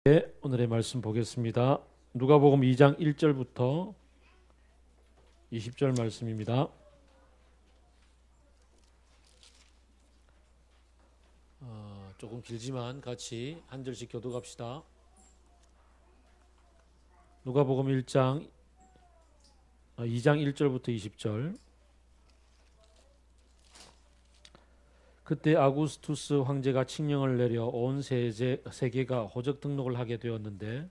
네, 오늘의 말씀 보겠습니다. 누가복음 2장 1절부터 20절 말씀입니다. 조금 길지만 같이 한 절씩 교독합시다. 누가복음 2장 1절부터 20절. 그때 아구스투스 황제가 칙령을 내려 온 세계가 호적 등록을 하게 되었는데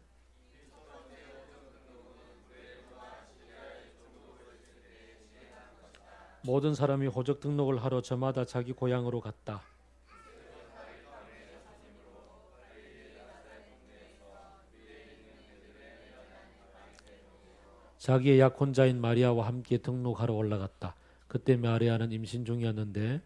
모든 사람이 호적 등록을 하러 저마다 자기 고향으로 갔다. 자기의 약혼자인 마리아와 함께 등록하러 올라갔다. 그때 마리아는 임신 중이었는데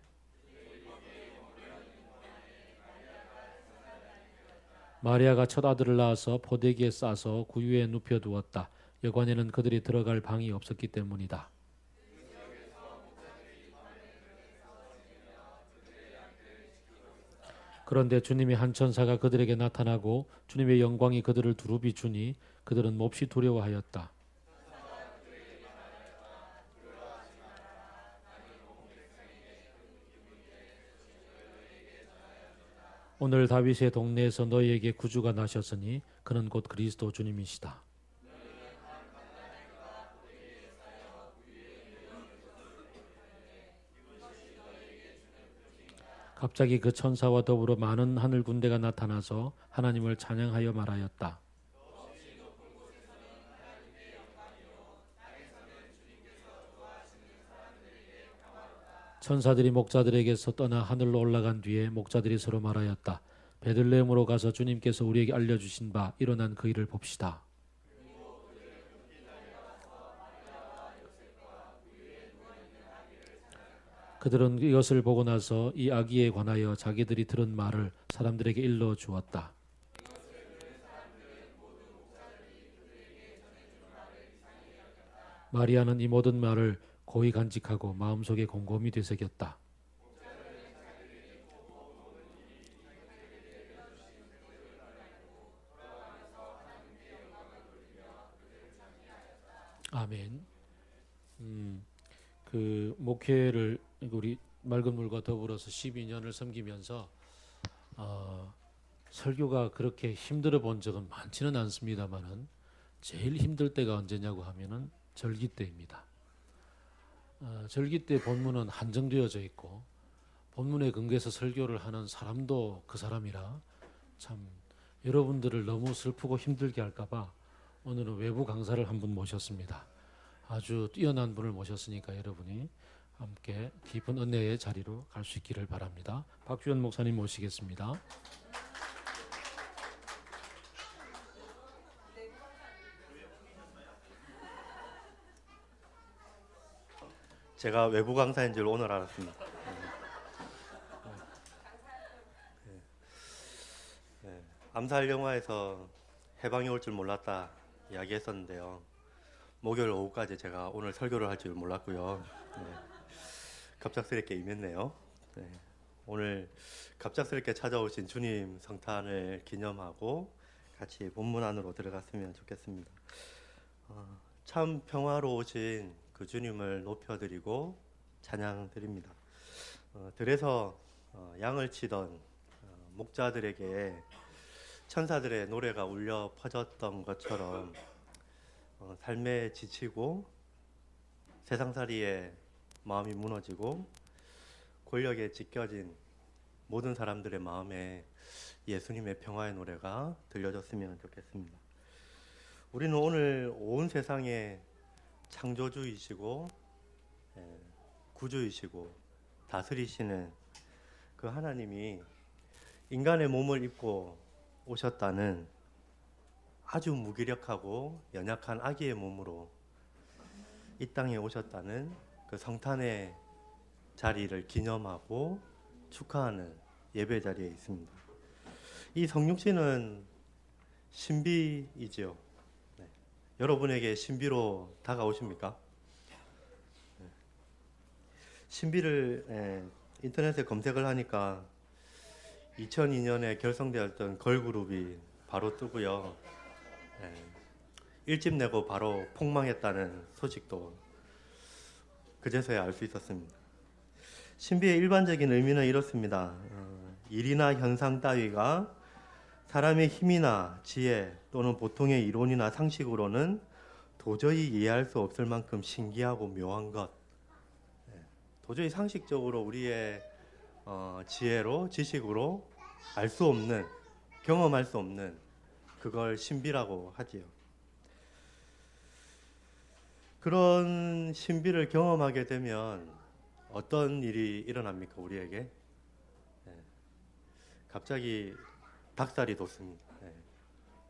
마리아가 첫 아들을 낳아서 포대기에 싸서 구유에 눕혀 두었다. 여관에는 그들이 들어갈 방이 없었기 때문이다. 그런데 주님의 한 천사가 그들에게 나타나고 주님의 영광이 그들을 두루 비추니 그들은 몹시 두려워하였다. 오늘 다윗의 동네에서 너희에게 구주가 나셨으니 그는 곧 그리스도 주님이시다. 갑자기 그 천사와 더불어 많은 하늘 군대가 나타나서 하나님을 찬양하여 말하였다. 천사들이 목자들에게서 떠나 하늘로 올라간 뒤에 목자들이 서로 말하였다. 베들레헴으로 가서 주님께서 우리에게 알려주신 바 일어난 그 일을 봅시다. 그들은 이것을 보고 나서 이 아기에 관하여 자기들이 들은 말을 사람들에게 일러 주었다. 마리아는 이 모든 말을 고이 간직하고 마음속에 곰곰이 되새겼다. 아멘. 그 목회를 우리 맑은 물과 더불어서 12년을 섬기면서 설교가 그렇게 힘들어 본 적은 많지는 않습니다만은 제일 힘들 때가 언제냐고 하면은 절기 때입니다. 절기 때 본문은 한정되어져 있고 본문에 근거해서 설교를 하는 사람도 그 사람이라 참 여러분들을 너무 슬프고 힘들게 할까봐 오늘은 외부 강사를 한 분 모셨습니다. 아주 뛰어난 분을 모셨으니까 여러분이 함께 깊은 은혜의 자리로 갈 수 있기를 바랍니다. 박주현 목사님 모시겠습니다. 제가 외부 강사인 줄 오늘 알았습니다. 암살 영화에서 해방이 올 줄 몰랐다 이야기했었는데요. 목요일 오후까지 제가 오늘 설교를 할 줄 몰랐고요. 갑작스럽게 임했네요. 오늘 갑작스럽게 찾아오신 주님 성탄을 기념하고 같이 본문 안으로 들어갔으면 좋겠습니다. 참 평화로우신 그 주님을 높여드리고 찬양드립니다. 들에서 양을 치던 목자들에게 천사들의 노래가 울려 퍼졌던 것처럼 삶에 지치고 세상살이에 마음이 무너지고 권력에 찢겨진 모든 사람들의 마음에 예수님의 평화의 노래가 들려줬으면 좋겠습니다. 우리는 오늘 온 세상의 창조주이시고 구주이시고 다스리시는 그 하나님이 인간의 몸을 입고 오셨다는 아주 무기력하고 연약한 아기의 몸으로 이 땅에 오셨다는 그 성탄의 자리를 기념하고 축하하는 예배 자리에 있습니다. 이 성육신은 신비이지요. 여러분에게 신비로 다가오십니까? 신비를 인터넷에 검색을 하니까 2002년에 결성되었던 걸그룹이 바로 뜨고요. 예, 일집 내고 바로 폭망했다는 소식도 그제서야 알 수 있었습니다. 신비의 일반적인 의미는 이렇습니다. 일이나 현상 따위가 사람의 힘이나 지혜 또는 보통의 이론이나 상식으로는 도저히 이해할 수 없을 만큼 신기하고 묘한 것. 도저히 상식적으로 우리의 지혜로, 지식으로 알 수 없는, 경험할 수 없는 그걸 신비라고 하지요. 그런 신비를 경험하게 되면 어떤 일이 일어납니까, 우리에게? 갑자기 닭살이 돋습니다.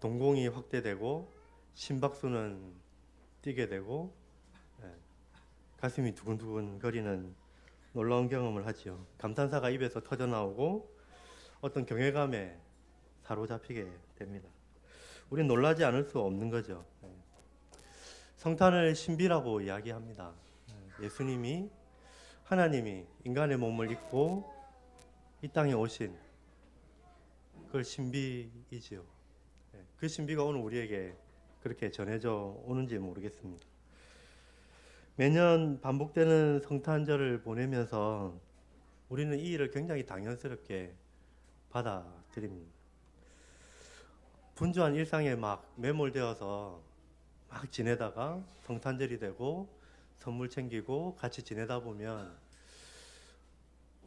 동공이 확대되고 심박수는 뛰게 되고 가슴이 두근두근 거리는 놀라운 경험을 하지요. 감탄사가 입에서 터져 나오고 어떤 경외감에 사로잡히게 됩니다. 우린 놀라지 않을 수 없는 거죠. 성탄을 신비라고 이야기합니다. 예수님이, 하나님이 인간의 몸을 입고 이 땅에 오신 그걸 신비이지요. 그 신비가 오늘 우리에게 그렇게 전해져 오는지 모르겠습니다. 매년 반복되는 성탄절을 보내면서 우리는 이 일을 굉장히 당연스럽게 받아들입니다. 분주한 일상에 막 매몰되어서 막 지내다가 성탄절이 되고 선물 챙기고 같이 지내다 보면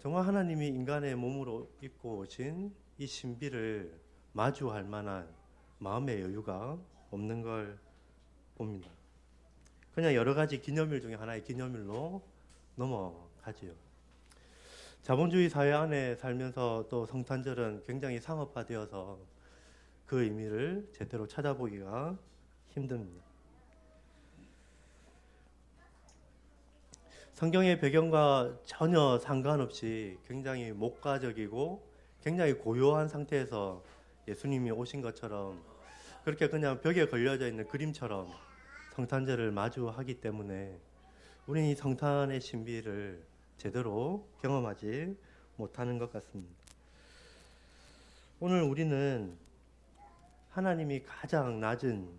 정말 하나님이 인간의 몸으로 입고 오신 이 신비를 마주할 만한 마음의 여유가 없는 걸 봅니다. 그냥 여러 가지 기념일 중에 하나의 기념일로 넘어가지요. 자본주의 사회 안에 살면서 또 성탄절은 굉장히 상업화되어서 그 의미를 제대로 찾아보기가 힘듭니다. 성경의 배경과 전혀 상관없이 굉장히 목가적이고 굉장히 고요한 상태에서 예수님이 오신 것처럼 그렇게 그냥 벽에 걸려져 있는 그림처럼 성탄절을 마주하기 때문에 우리는 이 성탄의 신비를 제대로 경험하지 못하는 것 같습니다. 오늘 우리는 하나님이 가장 낮은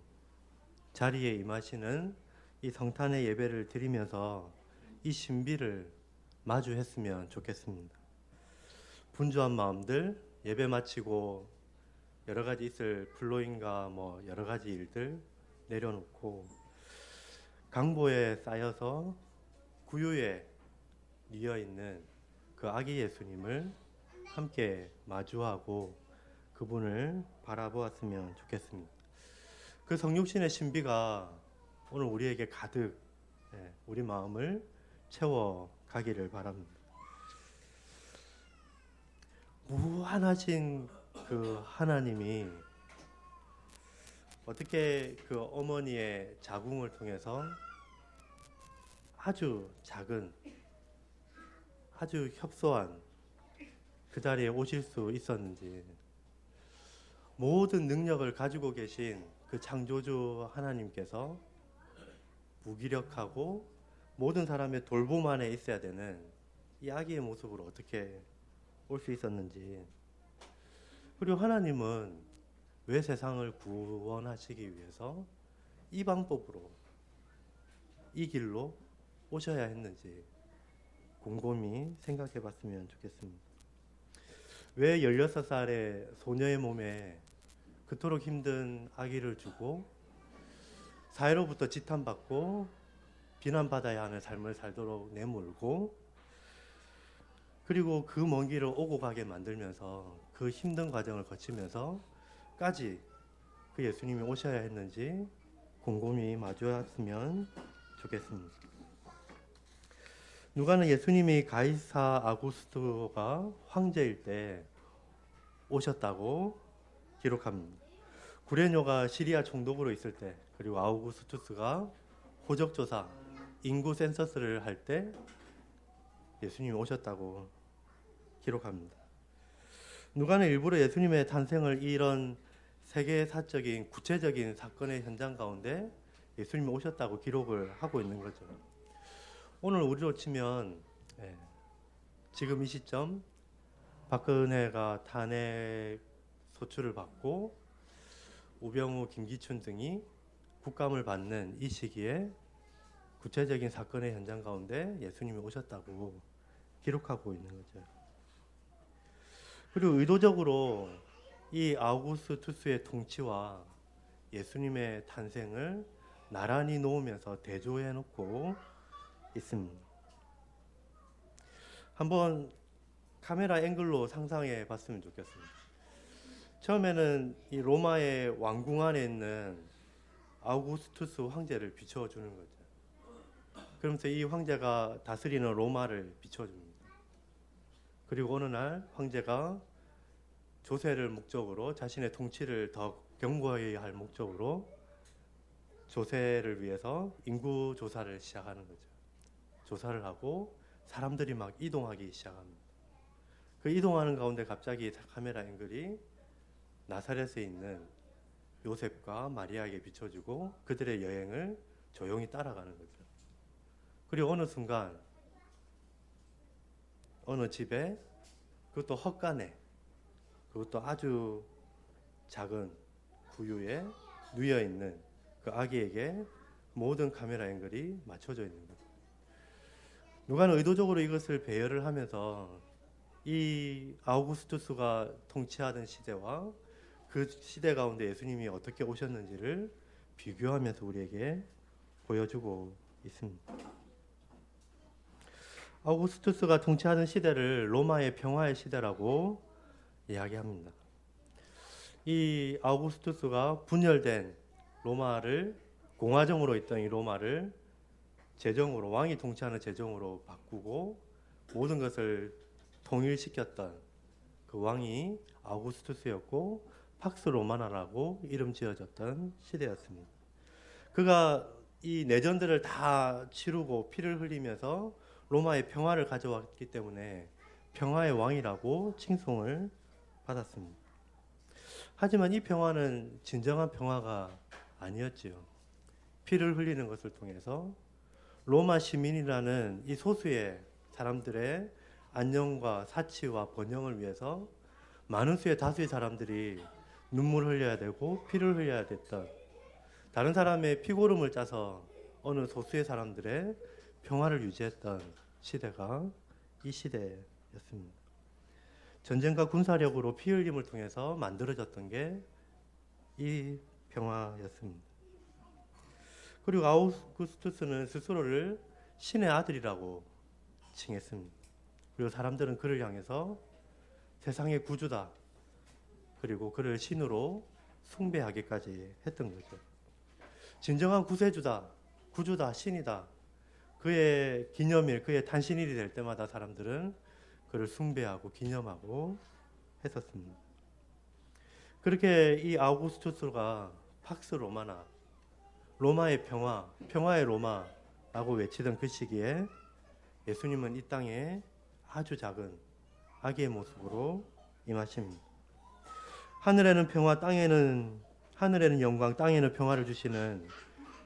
자리에 임하시는 이 성탄의 예배를 드리면서 이 신비를 마주했으면 좋겠습니다. 분주한 마음들, 예배 마치고 여러 가지 있을 플로잉과 뭐 여러 가지 일들 내려놓고 강보에 쌓여서 구유에 뉘어 있는 그 아기 예수님을 함께 마주하고 그분을 바라보았으면 좋겠습니다. 그 성육신의 신비가 오늘 우리에게 가득 우리 마음을 채워가기를 바랍니다. 무한하신 그 하나님이 어떻게 그 어머니의 자궁을 통해서 아주 작은, 아주 협소한 그 자리에 오실 수 있었는지, 모든 능력을 가지고 계신 그 창조주 하나님께서 무기력하고 모든 사람의 돌봄 안에 있어야 되는 이 아기의 모습으로 어떻게 올 수 있었는지, 그리고 하나님은 왜 세상을 구원하시기 위해서 이 방법으로, 이 길로 오셔야 했는지 곰곰이 생각해 봤으면 좋겠습니다. 왜 16살의 소녀의 몸에 그토록 힘든 아기를 주고 사회로부터 지탄받고 비난받아야 하는 삶을 살도록 내몰고, 그리고 그 먼 길을 오고 가게 만들면서 그 힘든 과정을 거치면서까지 그 예수님이 오셔야 했는지 곰곰이 마주했으면 좋겠습니다. 누가는 예수님이 가이사 아구스토가 황제일 때 오셨다고 기록합니다. 구레뇨가 시리아 총독으로 있을 때, 그리고 아우구스투스가 호적조사, 인구 센서스를 할 때 예수님이 오셨다고 기록합니다. 누가는 일부러 예수님의 탄생을 이런 세계사적인 구체적인 사건의 현장 가운데 예수님이 오셨다고 기록을 하고 있는 거죠. 오늘 우리로 치면 지금 이 시점 박근혜가 탄핵 소추를 받고 우병우, 김기춘 등이 국감을 받는 이 시기에 구체적인 사건의 현장 가운데 예수님이 오셨다고 기록하고 있는 거죠. 그리고 의도적으로 이 아우구스투스의 통치와 예수님의 탄생을 나란히 놓으면서 대조해 놓고 있습니다. 한번 카메라 앵글로 상상해 봤으면 좋겠습니다. 처음에는 이 로마의 왕궁 안에 있는 아우구스투스 황제를 비춰주는 거죠. 그러면서 이 황제가 다스리는 로마를 비춰줍니다. 그리고 어느 날 황제가 조세를 목적으로 자신의 통치를 더 견고히 할 목적으로 조세를 위해서 인구 조사를 시작하는 거죠. 조사를 하고 사람들이 막 이동하기 시작합니다. 그 이동하는 가운데 갑자기 카메라 앵글이 나사렛에 있는 요셉과 마리아에게 비춰주고 그들의 여행을 조용히 따라가는 거죠. 그리고 어느 순간 어느 집에, 그것도 헛간에, 그것도 아주 작은 구유에 누워 있는 그 아기에게 모든 카메라 앵글이 맞춰져 있는 거죠. 누가는 의도적으로 이것을 배열을 하면서 이 아우구스투스가 통치하던 시대와 그 시대 가운데 예수님이 어떻게 오셨는지를 비교하면서 우리에게 보여주고 있습니다. 아우구스투스가 통치하던 시대를 로마의 평화의 시대라고 이야기합니다. 이 아우구스투스가 분열된 로마를, 공화정으로 있던 이 로마를 제정으로, 왕이 통치하는 제정으로 바꾸고 모든 것을 통일시켰던 그 왕이 아우구스투스였고 팍스 로마나라고 이름 지어졌던 시대였습니다. 그가 이 내전들을 다 치르고 피를 흘리면서 로마의 평화를 가져왔기 때문에 평화의 왕이라고 칭송을 받았습니다. 하지만 이 평화는 진정한 평화가 아니었지요. 피를 흘리는 것을 통해서 로마 시민이라는 이 소수의 사람들의 안녕과 사치와 번영을 위해서 많은 수의 다수의 사람들이 눈물 흘려야 되고 피를 흘려야 됐던, 다른 사람의 피고름을 짜서 어느 소수의 사람들의 평화를 유지했던 시대가 이 시대였습니다. 전쟁과 군사력으로 피 흘림을 통해서 만들어졌던 게 이 평화였습니다. 그리고 아우구스투스는 스스로를 신의 아들이라고 칭했습니다. 그리고 사람들은 그를 향해서 세상의 구주다, 그리고 그를 신으로 숭배하기까지 했던 거죠. 진정한 구세주다, 구주다, 신이다. 그의 기념일, 그의 탄신일이 될 때마다 사람들은 그를 숭배하고 기념하고 했었습니다. 그렇게 이 아우구스투스가 팍스 로마나, 로마의 평화, 평화의 로마라고 외치던 그 시기에 예수님은 이 땅에 아주 작은 아기의 모습으로 임하십니다. 하늘에는 평화, 하늘에는 영광, 땅에는 평화를 주시는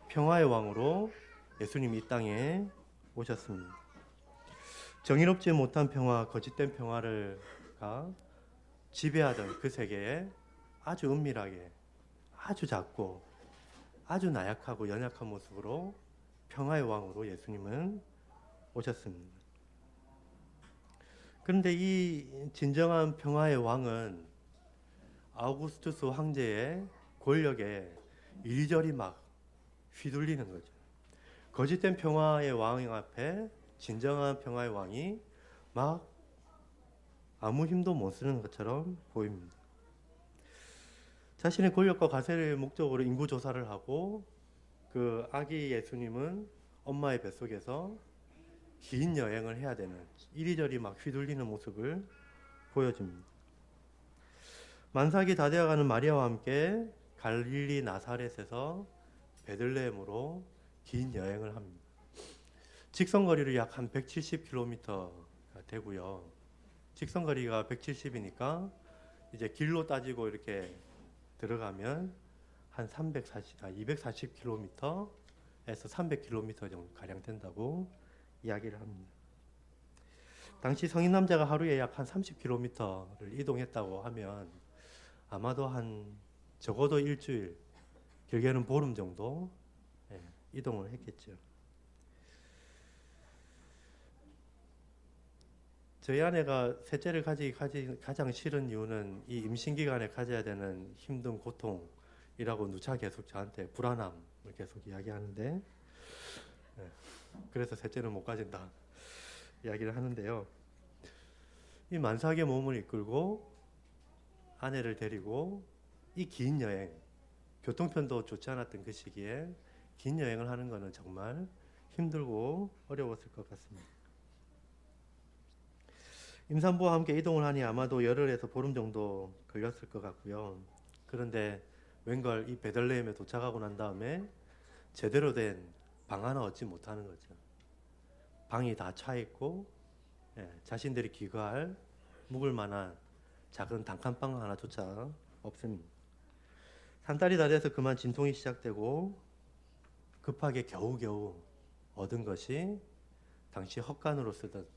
평화의 왕으로 예수님이 이 땅에 오셨습니다. 정의롭지 못한 평화, 거짓된 평화를 지배하던 그 세계에 아주 은밀하게, 아주 작고 아주 나약하고 연약한 모습으로 평화의 왕으로 예수님은 오셨습니다. 그런데 이 진정한 평화의 왕은 아우구스투스 황제의 권력에 이리저리 막 휘둘리는 거죠. 거짓된 평화의 왕 앞에 진정한 평화의 왕이 막 아무 힘도 못 쓰는 것처럼 보입니다. 자신의 권력과 가세를 목적으로 인구 조사를 하고 그 아기 예수님은 엄마의 뱃속에서 긴 여행을 해야 되는, 이리저리 막 휘둘리는 모습을 보여줍니다. 만삭이 다 되어가는 마리아와 함께 갈릴리 나사렛에서 베들레헴으로 긴 여행을 합니다. 직선거리로 약 한 170km가 되고요. 직선거리가 170이니까 이제 길로 따지고 이렇게 들어가면 한 240km에서 300km 정도 가량 된다고 이야기를 합니다. 당시 성인 남자가 하루에 약 한 30km를 이동했다고 하면 아마도 한 적어도 일주일, 길게는 보름 정도 이동을 했겠죠. 저희 아내가 셋째를 가지기 가장 싫은 이유는 이 임신 기간에 가져야 되는 힘든 고통이라고 누차 계속 저한테 불안함을 계속 이야기하는데, 그래서 셋째는 못 가진다 이야기를 하는데요. 이 만삭의 몸을 이끌고 아내를 데리고 이 긴 여행, 교통편도 좋지 않았던 그 시기에 긴 여행을 하는 것은 정말 힘들고 어려웠을 것 같습니다. 임산부와 함께 이동을 하니 아마도 열흘에서 보름 정도 걸렸을 것 같고요. 그런데 웬걸 이 베들레헴에 도착하고 난 다음에 제대로 된 방 하나 얻지 못하는 거죠. 방이 다 차 있고 자신들이 귀가할 묵을 만한 작은 단칸방 하나조차 없습니다. 산딸이 다 돼서 그만 진통이 시작되고 급하게 겨우겨우 얻은 것이 당시 헛간으로 쓰던,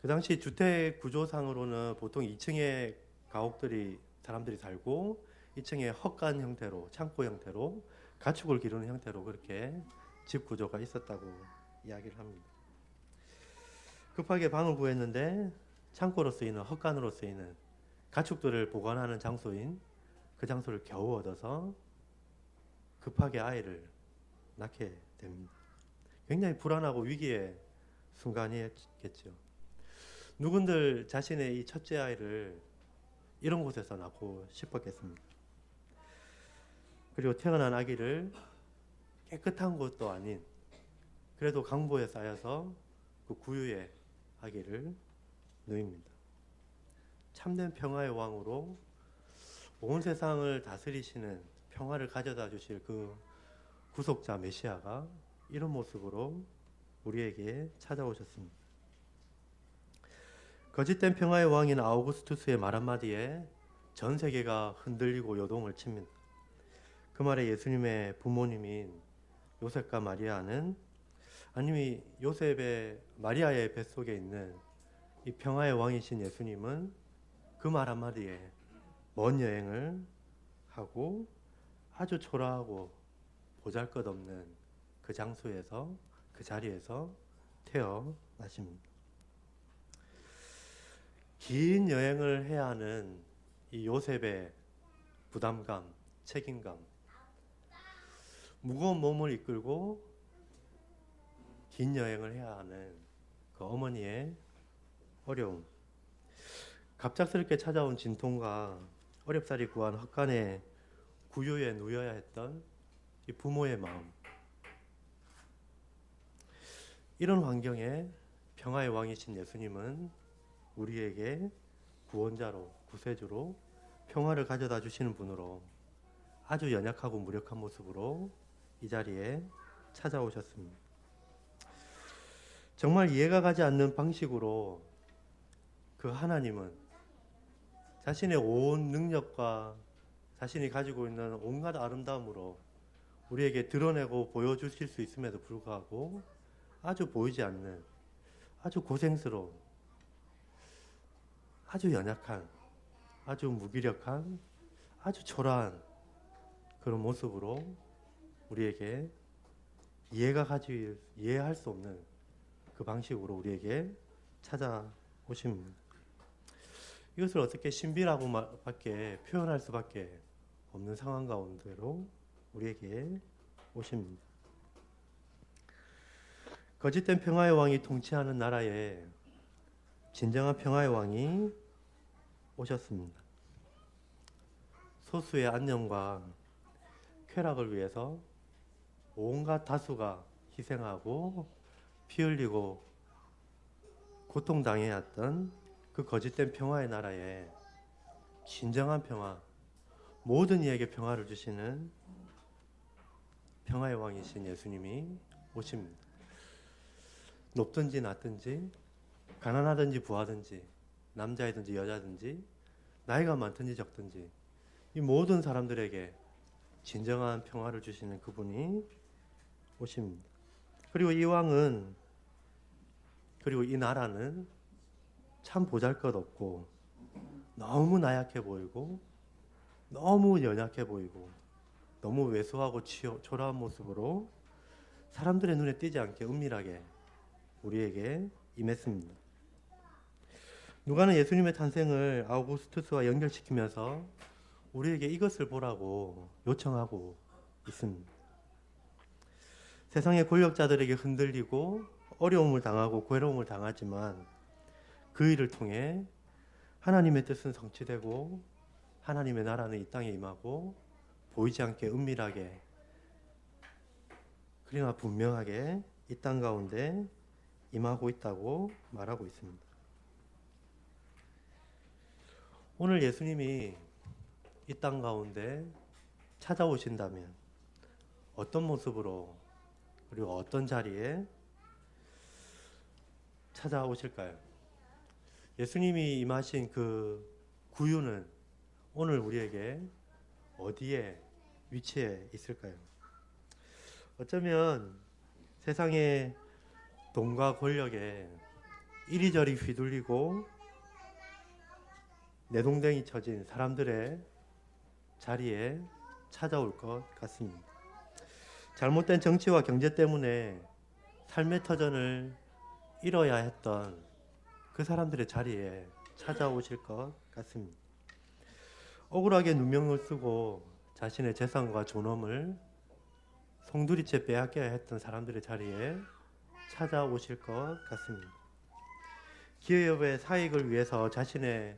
그 당시 주택 구조상으로는 보통 2층에 가옥들이 사람들이 살고 2층에 헛간 형태로, 창고 형태로, 가축을 기르는 형태로 그렇게 집 구조가 있었다고 이야기를 합니다. 급하게 방을 구했는데 창고로 쓰이는, 헛간으로 쓰이는 가축들을 보관하는 장소인 그 장소를 겨우 얻어서 급하게 아이를 낳게 됩니다. 굉장히 불안하고 위기의 순간이었겠죠. 누군들 자신의 이 첫째 아이를 이런 곳에서 낳고 싶었겠습니까? 그리고 태어난 아기를 깨끗한 곳도 아닌, 그래도 강보에 쌓여서 그 구유의 아기를 누입니다. 참된 평화의 왕으로 온 세상을 다스리시는, 평화를 가져다 주실 그 구속자 메시아가 이런 모습으로 우리에게 찾아오셨습니다. 거짓된 평화의 왕인 아우구스투스의 말 한마디에 전 세계가 흔들리고 요동을 칩니다. 그 말에 예수님의 부모님인 요셉과 마리아는, 아니 요셉의 마리아의 뱃속에 있는 이 평화의 왕이신 예수님은 그 말 한마디에 먼 여행을 하고 아주 초라하고 보잘것없는 그 장소에서, 그 자리에서 태어나십니다. 긴 여행을 해야 하는 이 요셉의 부담감, 책임감, 무거운 몸을 이끌고 긴 여행을 해야 하는 그 어머니의 어려움, 갑작스럽게 찾아온 진통과 어렵사리 구한 헛간에 구유에 누여야 했던 이 부모의 마음, 이런 환경에 평화의 왕이신 예수님은 우리에게 구원자로, 구세주로, 평화를 가져다 주시는 분으로 아주 연약하고 무력한 모습으로 이 자리에 찾아오셨습니다. 정말 이해가 가지 않는 방식으로 그 하나님은 자신의 온 능력과 자신이 가지고 있는 온갖 아름다움으로 우리에게 드러내고 보여주실 수 있음에도 불구하고 아주 보이지 않는, 아주 고생스러운, 아주 연약한, 아주 무기력한, 아주 초라한 그런 모습으로 우리에게 이해할 수 없는 그 방식으로 우리에게 찾아오십니다. 이것을 어떻게 신비라고 밖에 표현할 수밖에 없는 상황 가운데로 우리에게 오십니다. 거짓된 평화의 왕이 통치하는 나라에 진정한 평화의 왕이 오셨습니다. 소수의 안녕과 쾌락을 위해서 온갖 다수가 희생하고 피 흘리고 고통당해야 했던 그 거짓된 평화의 나라에 진정한 평화, 모든 이에게 평화를 주시는 평화의 왕이신 예수님이 오십니다. 높든지 낮든지, 가난하든지 부하든지, 남자이든지 여자든지, 나이가 많든지 적든지, 이 모든 사람들에게 진정한 평화를 주시는 그분이 오십니다. 그리고 이 왕은, 그리고 이 나라는 참 보잘것없고 너무 나약해 보이고 너무 연약해 보이고 너무 왜소하고 초라한 모습으로 사람들의 눈에 띄지 않게 은밀하게 우리에게 임했습니다. 누가는 예수님의 탄생을 아우구스투스와 연결시키면서 우리에게 이것을 보라고 요청하고 있습니다. 세상의 권력자들에게 흔들리고 어려움을 당하고 괴로움을 당하지만 그 일을 통해 하나님의 뜻은 성취되고 하나님의 나라는 이 땅에 임하고 보이지 않게 은밀하게 그러나 분명하게 이 땅 가운데 임하고 있다고 말하고 있습니다. 오늘 예수님이 이 땅 가운데 찾아오신다면 어떤 모습으로 그리고 어떤 자리에 찾아오실까요? 예수님이 임하신 그 구유는 오늘 우리에게 어디에 위치해 있을까요? 어쩌면 세상의 돈과 권력에 이리저리 휘둘리고 내동댕이 쳐진 사람들의 자리에 찾아올 것 같습니다. 잘못된 정치와 경제 때문에 삶의 터전을 잃어야 했던 그 사람들의 자리에 찾아오실 것 같습니다. 억울하게 누명을 쓰고 자신의 재산과 존엄을 송두리째 빼앗겨야 했던 사람들의 자리에 찾아오실 것 같습니다. 기업의 사익을 위해서 자신의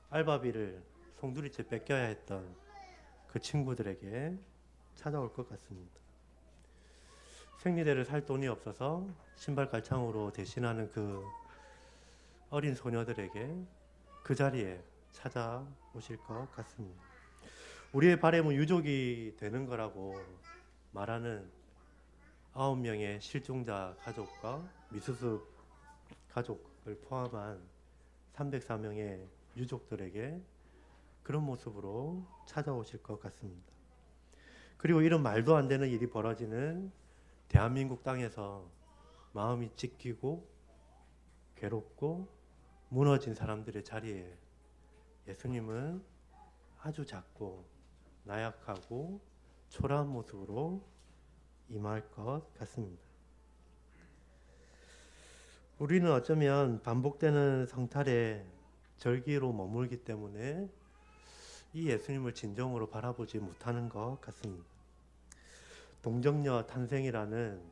알바비를 송두리째 뺏겨야 했던 그 친구들에게 찾아올 것 같습니다. 생리대를 살 돈이 없어서 신발 갈창으로 대신하는 그 어린 소녀들에게 그 자리에 찾아오실 것 같습니다. 우리의 바람은 유족이 되는 거라고 말하는 9명의 실종자 가족과 미수습 가족을 포함한 304명의 유족들에게 그런 모습으로 찾아오실 것 같습니다. 그리고 이런 말도 안 되는 일이 벌어지는 대한민국 땅에서 마음이 찢기고 괴롭고 무너진 사람들의 자리에 예수님은 아주 작고 나약하고 초라한 모습으로 임할 것 같습니다. 우리는 어쩌면 반복되는 성탈에 절기로 머물기 때문에 이 예수님을 진정으로 바라보지 못하는 것 같습니다. 동정녀 탄생이라는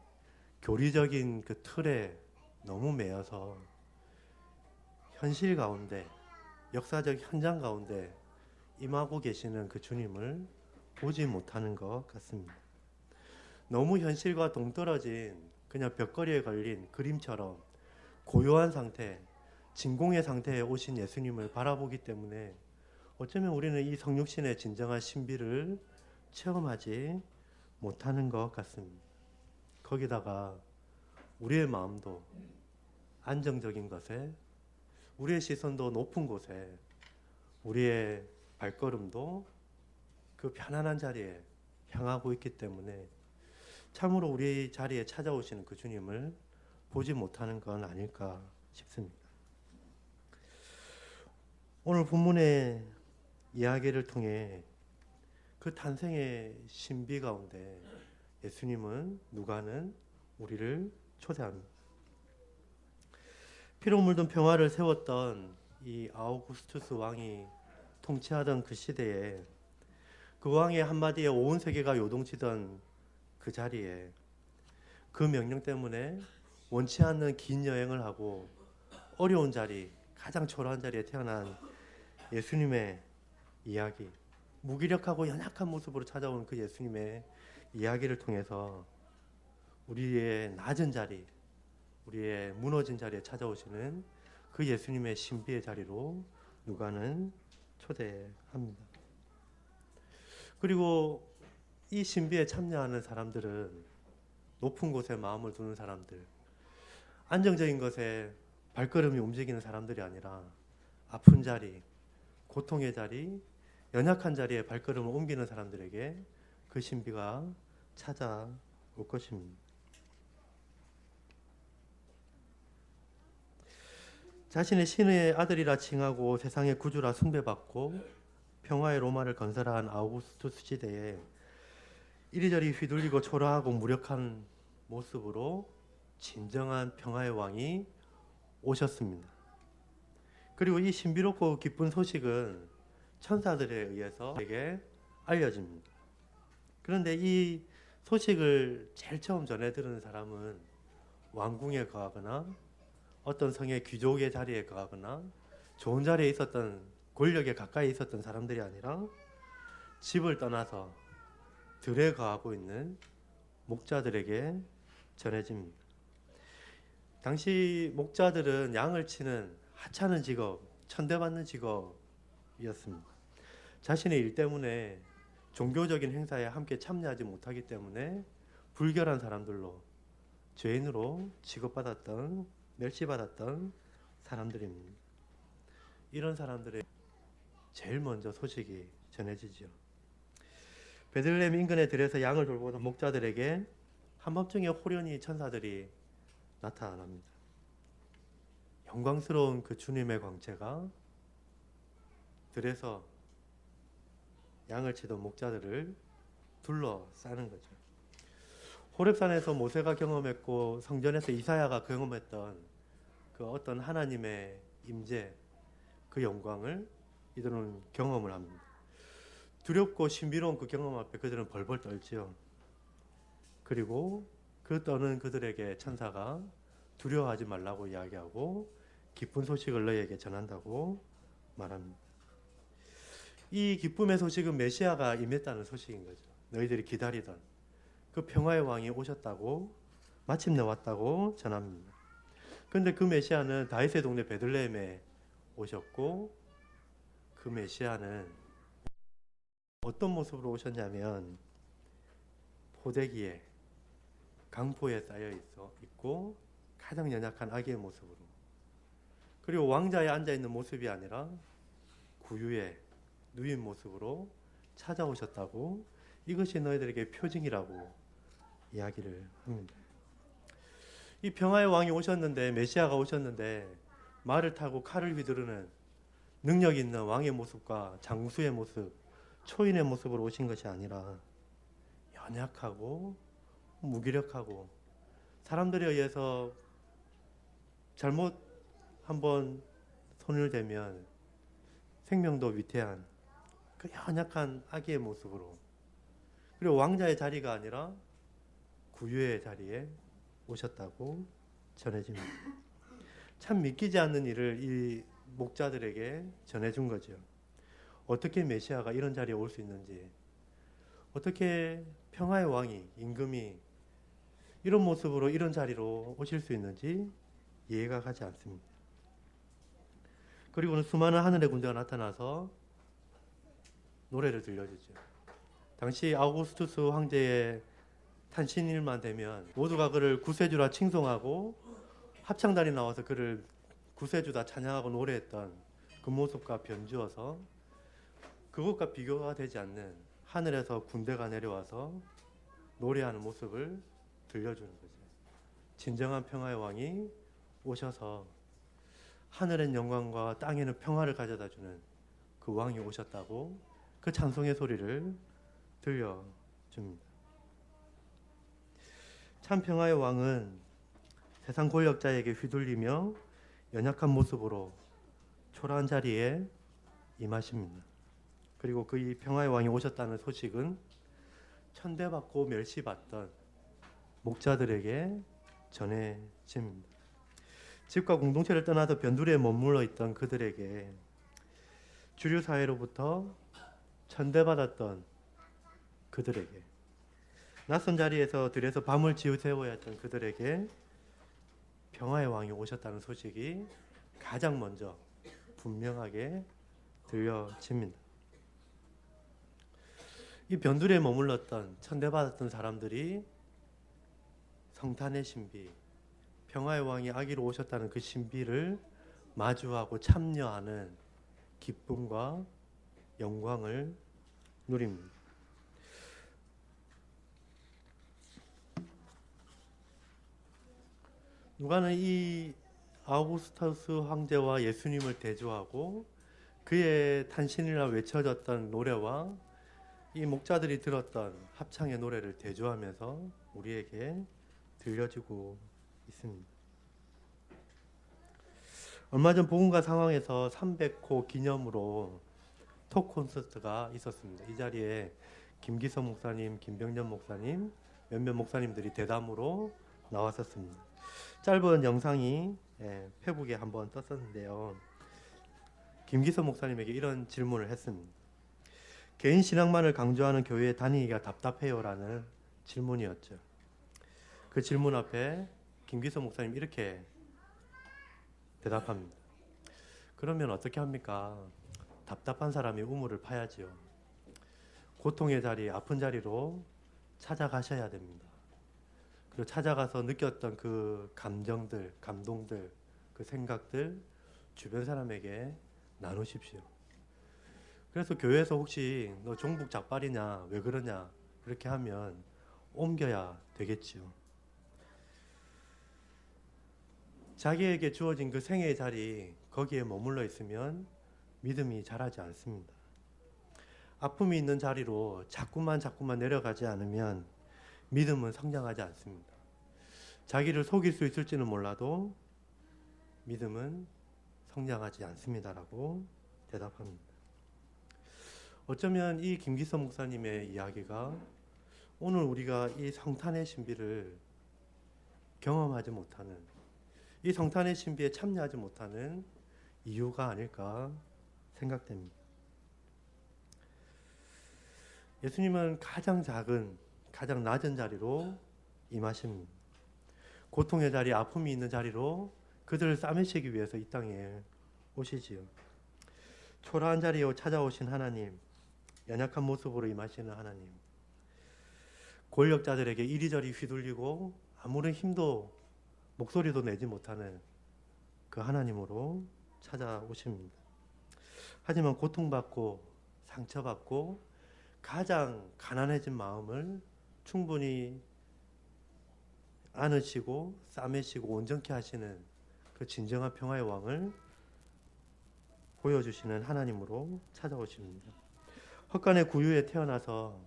교리적인 그 틀에 너무 매여서 현실 가운데 역사적 현장 가운데 임하고 계시는 그 주님을 보지 못하는 것 같습니다. 너무 현실과 동떨어진 그냥 벽걸이에 걸린 그림처럼 고요한 상태, 진공의 상태에 오신 예수님을 바라보기 때문에 어쩌면 우리는 이 성육신의 진정한 신비를 체험하지 못하는 것 같습니다. 거기다가 우리의 마음도 안정적인 것에, 우리의 시선도 높은 곳에, 우리의 발걸음도 그 편안한 자리에 향하고 있기 때문에 참으로 우리 자리에 찾아오시는 그 주님을 보지 못하는 건 아닐까 싶습니다. 오늘 본문의 이야기를 통해 그 탄생의 신비 가운데 예수님은 누가는 우리를 초대합니다. 피로 물든 평화를 세웠던 이 아우구스투스 왕이 통치하던 그 시대에 그 왕의 한마디에 온 세계가 요동치던 그 자리에 그 명령 때문에 원치 않는 긴 여행을 하고 어려운 자리, 가장 초라한 자리에 태어난 예수님의 이야기, 무기력하고 연약한 모습으로 찾아온 그 예수님의 이야기를 통해서 우리의 낮은 자리, 우리의 무너진 자리에 찾아오시는 그 예수님의 신비의 자리로 누가는 초대합니다. 그리고 이 신비에 참여하는 사람들은 높은 곳에 마음을 두는 사람들, 안정적인 것에 발걸음이 움직이는 사람들이 아니라 아픈 자리, 고통의 자리, 연약한 자리에 발걸음을 옮기는 사람들에게 그 신비가 찾아올 것입니다. 자신의 신의 아들이라 칭하고 세상의 구주라 숭배받고 평화의 로마를 건설한 아우구스투스 시대에 이리저리 휘둘리고 초라하고 무력한 모습으로 진정한 평화의 왕이 오셨습니다. 그리고 이 신비롭고 기쁜 소식은 천사들에 의해서 에게 알려집니다. 그런데 이 소식을 제일 처음 전해 들은 사람은 왕궁에 거하거나 어떤 성의 귀족의 자리에 거하거나 좋은 자리에 있었던, 권력에 가까이 있었던 사람들이 아니라 집을 떠나서 들에 거하고 있는 목자들에게 전해집니다. 당시 목자들은 양을 치는 하찮은 직업, 천대받는 직업이었습니다. 자신의 일 때문에 종교적인 행사에 함께 참여하지 못하기 때문에 불결한 사람들로, 죄인으로 취급받았던, 멸시받았던 사람들입니다. 이런 사람들의 제일 먼저 소식이 전해지죠. 베들레헴 인근의 들에서 양을 돌보던 목자들에게 한밤중에 호련히 천사들이 나타납니다. 영광스러운 그 주님의 광채가 들에서 양을 치던 목자들을 둘러싸는 거죠. 호렙산에서 모세가 경험했고 성전에서 이사야가 경험했던 그 어떤 하나님의 임재, 그 영광을 이들은 경험을 합니다. 두렵고 신비로운 그 경험 앞에 그들은 벌벌 떨지요. 그리고 그 떠는 그들에게 천사가 두려워하지 말라고 이야기하고 기쁜 소식을 너희에게 전한다고 말합니다. 이 기쁨의 소식은 메시아가 임했다는 소식인 거죠. 너희들이 기다리던 그 평화의 왕이 오셨다고, 마침내 왔다고 전합니다. 그런데 그 메시아는 다윗의 동네 베들레헴에 오셨고, 그 메시아는 어떤 모습으로 오셨냐면 포대기에, 강포에 쌓여 있고 가장 연약한 아기의 모습으로, 그리고 왕자에 앉아 있는 모습이 아니라 구유에 누인 모습으로 찾아오셨다고, 이것이 너희들에게 표징이라고 이야기를 합니다. 이 평화의 왕이 오셨는데, 메시아가 오셨는데 말을 타고 칼을 휘두르는 능력 있는 왕의 모습과 장수의 모습, 초인의 모습으로 오신 것이 아니라 연약하고 무기력하고 사람들에 의해서 잘못 한번 손을 대면 생명도 위태한 그 연약한 아기의 모습으로, 그리고 왕자의 자리가 아니라 구유의 자리에 오셨다고 전해집니다. 참 믿기지 않는 일을 이 목자들에게 전해준 거죠. 어떻게 메시아가 이런 자리에 올 수 있는지, 어떻게 평화의 왕이, 임금이 이런 모습으로 이런 자리로 오실 수 있는지 이해가 가지 않습니다. 그리고는 수많은 하늘의 군대가 나타나서 노래를 들려주죠. 당시 아우구스투스 황제의 탄신일만 되면 모두가 그를 구세주라 칭송하고 합창단이 나와서 그를 구세주다 찬양하고 노래했던 그 모습과 변주어서 그것과 비교가 되지 않는 하늘에서 군대가 내려와서 노래하는 모습을 들려주는 거죠. 진정한 평화의 왕이 오셔서 하늘엔 영광과 땅에는 평화를 가져다주는 그 왕이 오셨다고 그 찬송의 소리를 들려줍니다. 참 평화의 왕은 세상 권력자에게 휘둘리며 연약한 모습으로 초라한 자리에 임하십니다. 그리고 그 이 평화의 왕이 오셨다는 소식은 천대받고 멸시받던 목자들에게 전해집니다. 집과 공동체를 떠나서 변두리에 머물러 있던 그들에게, 주류 사회로부터 천대받았던 그들에게, 낯선 자리에서 들에서 밤을 지새워야 했던 그들에게 평화의 왕이 오셨다는 소식이 가장 먼저 분명하게 들려집니다. 이 변두리에 머물렀던 천대받았던 사람들이 성탄의 신비, 평화의 왕이 아기로 오셨다는 그 신비를 마주하고 참여하는 기쁨과 영광을 누립니다. 누가는 이 아우구스투스 황제와 예수님을 대조하고 그의 탄신이라 외쳐졌던 노래와 이 목자들이 들었던 합창의 노래를 대조하면서 우리에게 들려주고 있습니다. 얼마 전 복음가 상황에서 300호 기념으로 톡 콘서트가 있었습니다. 이 자리에 김기성 목사님, 김병년 목사님, 몇몇 목사님들이 대담으로 나왔었습니다. 짧은 영상이 페북에 한번 떴었는데요. 김기성 목사님에게 이런 질문을 했습니다. 개인 신앙만을 강조하는 교회에 다니기가 답답해요라는 질문이었죠. 그 질문 앞에 김기성 목사님 이렇게 대답합니다. 그러면 어떻게 합니까? 답답한 사람이 우물을 파야지요. 고통의 자리, 아픈 자리로 찾아가셔야 됩니다. 그리고 찾아가서 느꼈던 그 감정들, 감동들, 그 생각들 주변 사람에게 나누십시오. 그래서 교회에서 혹시 너 종북 작발이냐, 왜 그러냐 그렇게 하면 옮겨야 되겠지요. 자기에게 주어진 그 생애의 자리 거기에 머물러 있으면 믿음이 자라지 않습니다. 아픔이 있는 자리로 자꾸만 내려가지 않으면 믿음은 성장하지 않습니다. 자기를 속일 수 있을지는 몰라도 믿음은 성장하지 않습니다라고 대답합니다. 어쩌면 이 김기성 목사님의 이야기가 오늘 우리가 이 성탄의 신비를 경험하지 못하는, 이 성탄의 신비에 참여하지 못하는 이유가 아닐까 생각됩니다. 예수님은 가장 작은, 가장 낮은 자리로 임하십니다. 고통의 자리, 아픔이 있는 자리로 그들을 싸매시기 위해서 이 땅에 오시지요. 초라한 자리에 찾아오신 하나님, 연약한 모습으로 임하시는 하나님, 권력자들에게 이리저리 휘둘리고 아무런 힘도 목소리도 내지 못하는 그 하나님으로 찾아오십니다. 하지만 고통받고 상처받고 가장 가난해진 마음을 충분히 안으시고 싸매시고 온전케 하시는 그 진정한 평화의 왕을 보여주시는 하나님으로 찾아오십니다. 헛간의 구유에 태어나서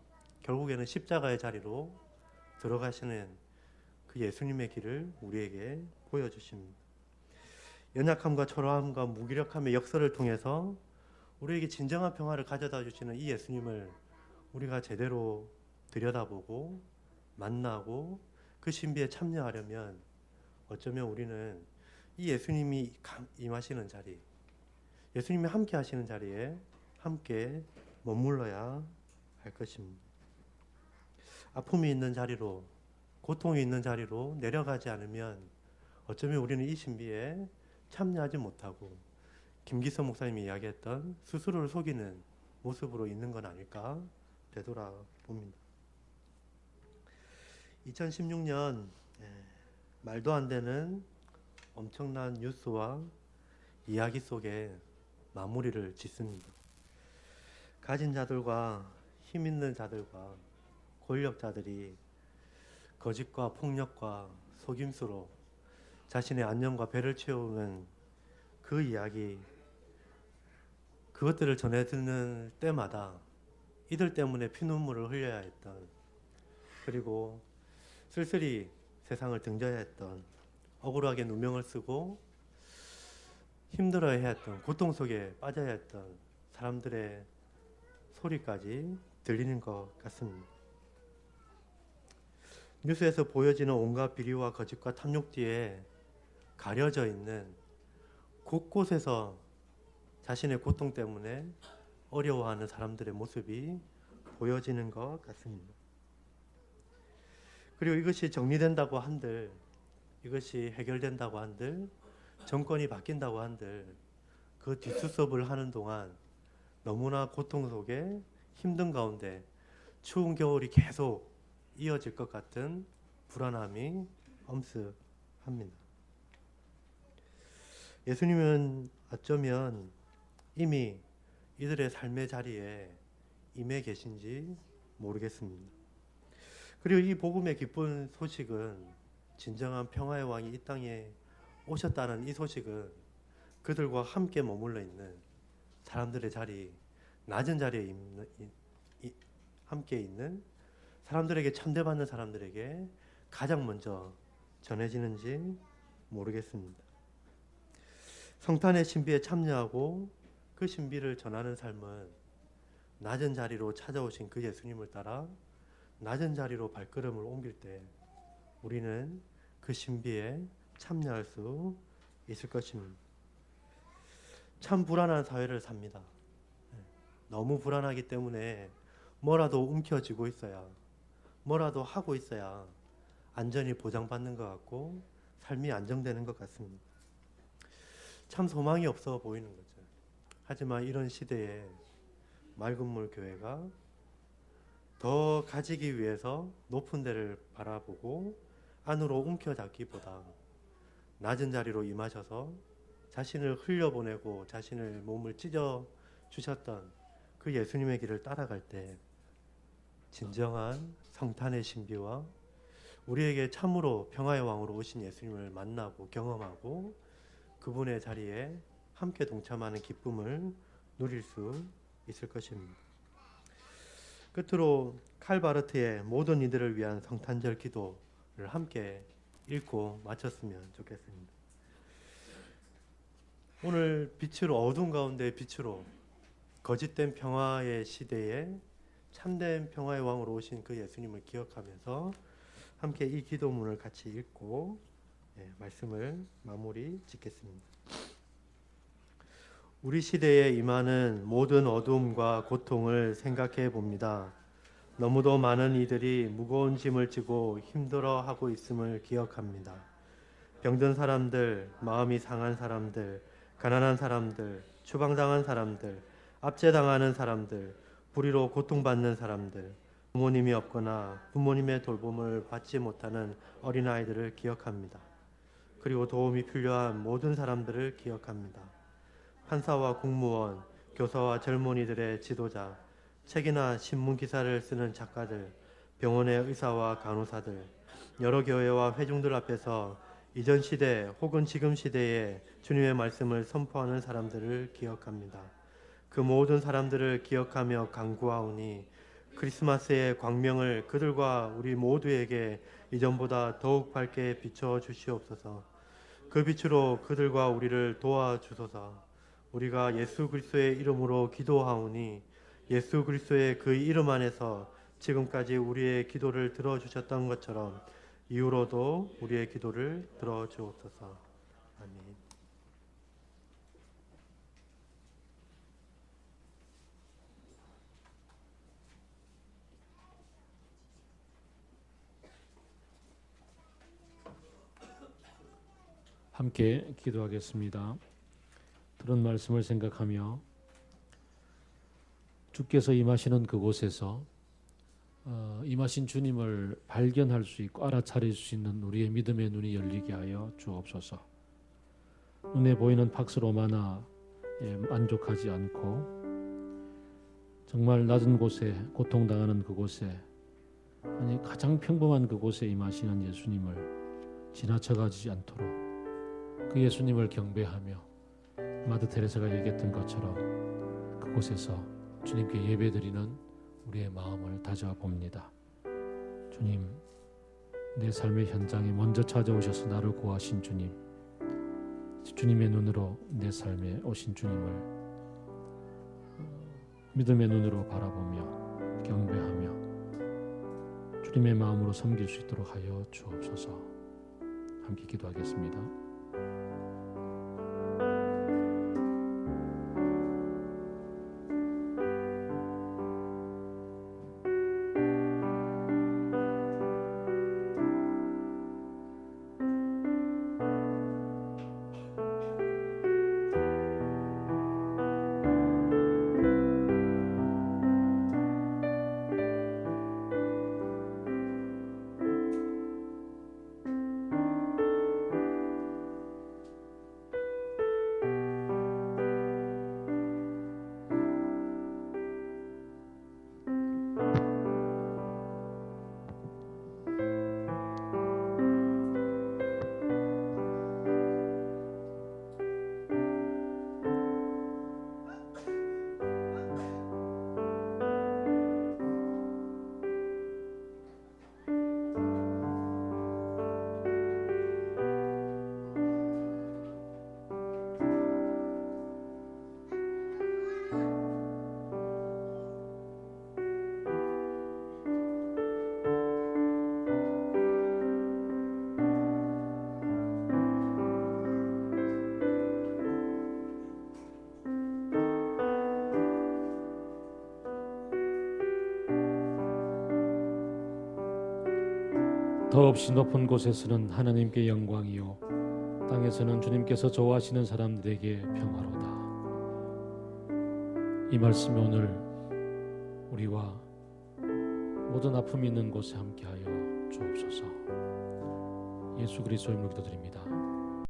결국에는 십자가의 자리로 들어가시는 그 예수님의 길을 우리에게 보여주십니다. 연약함과 초라함과 무기력함의 역사를 통해서 우리에게 진정한 평화를 가져다 주시는 이 예수님을 우리가 제대로 들여다보고 만나고 그 신비에 참여하려면 어쩌면 우리는 이 예수님이 임하시는 자리, 예수님이 함께 하시는 자리에 함께 머물러야 할 것입니다. 아픔이 있는 자리로, 고통이 있는 자리로 내려가지 않으면 어쩌면 우리는 이 신비에 참여하지 못하고 김기성 목사님이 이야기했던 스스로를 속이는 모습으로 있는 건 아닐까 되돌아봅니다. 2016년 말도 안 되는 엄청난 뉴스와 이야기 속에 마무리를 짓습니다. 가진 자들과 힘 있는 자들과 권력자들이 거짓과 폭력과 속임수로 자신의 안녕과 배를 채우는 그 이야기, 그것들을 전해 듣는 때마다 이들 때문에 피눈물을 흘려야 했던, 그리고 쓸쓸히 세상을 등져야 했던, 억울하게 누명을 쓰고 힘들어야 했던, 고통 속에 빠져야 했던 사람들의 소리까지 들리는 것 같습니다. 뉴스에서 보여지는 온갖 비리와 거짓과 탐욕 뒤에 가려져 있는 곳곳에서 자신의 고통 때문에 어려워하는 사람들의 모습이 보여지는 것 같습니다. 그리고 이것이 정리된다고 한들, 이것이 해결된다고 한들, 정권이 바뀐다고 한들 그 뒷수습을 하는 동안 너무나 고통 속에 힘든 가운데 추운 겨울이 계속 이어질 것 같은 불안함이 엄습합니다. 예수님은 어쩌면 이미 이들의 삶의 자리에 임해 계신지 모르겠습니다. 그리고 이 복음의 기쁜 소식은, 진정한 평화의 왕이 이 땅에 오셨다는 이 소식은 그들과 함께 머물러 있는 사람들의 자리, 낮은 자리에 함께 있는 사람들에게 참대받는 사람들에게 가장 먼저 전해지는지 모르겠습니다. 성탄의 신비에 참여하고 그 신비를 전하는 삶은 낮은 자리로 찾아오신 그 예수님을 따라 낮은 자리로 발걸음을 옮길 때 우리는 그 신비에 참여할 수 있을 것입니다. 참 불안한 사회를 삽니다. 너무 불안하기 때문에 뭐라도 움켜쥐고 있어야, 뭐라도 하고 있어야 안전이 보장받는 것 같고 삶이 안정되는 것 같습니다. 참 소망이 없어 보이는 거죠. 하지만 이런 시대에 맑은 물 교회가 더 가지기 위해서 높은 데를 바라보고 안으로 움켜잡기보다 낮은 자리로 임하셔서 자신을 흘려보내고 자신을 몸을 찢어 주셨던 그 예수님의 길을 따라갈 때 진정한 성탄의 신비와 우리에게 참으로 평화의 왕으로 오신 예수님을 만나고 경험하고 그분의 자리에 함께 동참하는 기쁨을 누릴 수 있을 것입니다. 끝으로 칼 바르트의 모든 이들을 위한 성탄절 기도를 함께 읽고 마쳤으면 좋겠습니다. 오늘 빛으로, 어두운 가운데 빛으로 거짓된 평화의 시대에 참된 평화의 왕으로 오신 그 예수님을 기억하면서 함께 이 기도문을 같이 읽고 말씀을 마무리 짓겠습니다. 우리 시대에 임하는 모든 어두움과 고통을 생각해 봅니다. 너무도 많은 이들이 무거운 짐을 지고 힘들어하고 있음을 기억합니다. 병든 사람들, 마음이 상한 사람들, 가난한 사람들, 추방당한 사람들, 압제당하는 사람들, 불의로 고통받는 사람들, 부모님이 없거나 부모님의 돌봄을 받지 못하는 어린아이들을 기억합니다. 그리고 도움이 필요한 모든 사람들을 기억합니다. 판사와 공무원, 교사와 젊은이들의 지도자, 책이나 신문 기사를 쓰는 작가들, 병원의 의사와 간호사들, 여러 교회와 회중들 앞에서 이전 시대 혹은 지금 시대에 주님의 말씀을 선포하는 사람들을 기억합니다. 그 모든 사람들을 기억하며 간구하오니 크리스마스의 광명을 그들과 우리 모두에게 이전보다 더욱 밝게 비춰 주시옵소서. 그 빛으로 그들과 우리를 도와주소서. 우리가 예수 그리스도의 이름으로 기도하오니 예수 그리스도의 그 이름 안에서 지금까지 우리의 기도를 들어주셨던 것처럼 이후로도 우리의 기도를 들어주옵소서. 아멘. 함께 기도하겠습니다. 들은 말씀을 생각하며 주께서 임하시는 그곳에서 임하신 주님을 발견할 수 있고 알아차릴 수 있는 우리의 믿음의 눈이 열리게 하여 주옵소서. 눈에 보이는 팍스 로마나에 만족하지 않고 정말 낮은 곳에 고통당하는 그곳에 아니 가장 평범한 그곳에 임하시는 예수님을 지나쳐가지 않도록 그 예수님을 경배하며 마더 테레사가 얘기했던 것처럼 그곳에서 주님께 예배드리는 우리의 마음을 다져와 봅니다. 주님, 내 삶의 현장에 먼저 찾아오셔서 나를 구하신 주님, 주님의 눈으로 내 삶에 오신 주님을 믿음의 눈으로 바라보며 경배하며 주님의 마음으로 섬길 수 있도록 하여 주옵소서. 함께 기도하겠습니다. 더없이 높은 곳에서는 하나님께 영광이요 땅에서는 주님께서 좋아하시는 사람들에게 평화로다. 이 말씀이 오늘 우리와 모든 아픔이 있는 곳에 함께하여 주옵소서. 예수 그리스도의 이름으로 기도드립니다.